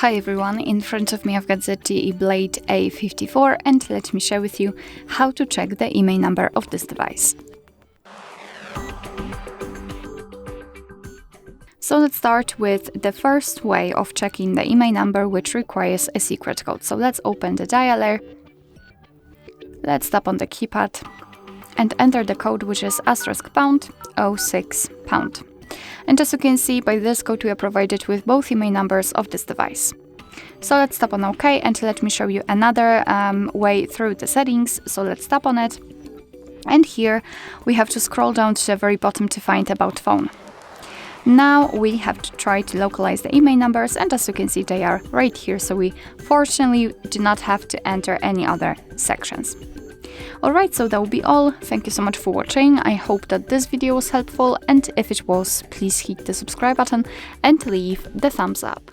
Hi everyone, in front of me I've got ZTE Blade A54 and let me share with you how to check the IMEI number of this device. So let's start with the first way of checking the IMEI number, which requires a secret code. So let's open the dialer, let's tap on the keypad and enter the code, which is *#06#. And as you can see, by this code we are provided with both IMEI numbers of this device. So let's tap on OK and let me show you another way through the settings. So let's tap on it. And here we have to scroll down to the very bottom to find About Phone. Now we have to try to localize the IMEI numbers, and as you can see they are right here, so we fortunately do not have to enter any other sections. Alright, so that will be all. Thank you so much for watching. I hope that this video was helpful, and if it was, please hit the subscribe button and leave the thumbs up.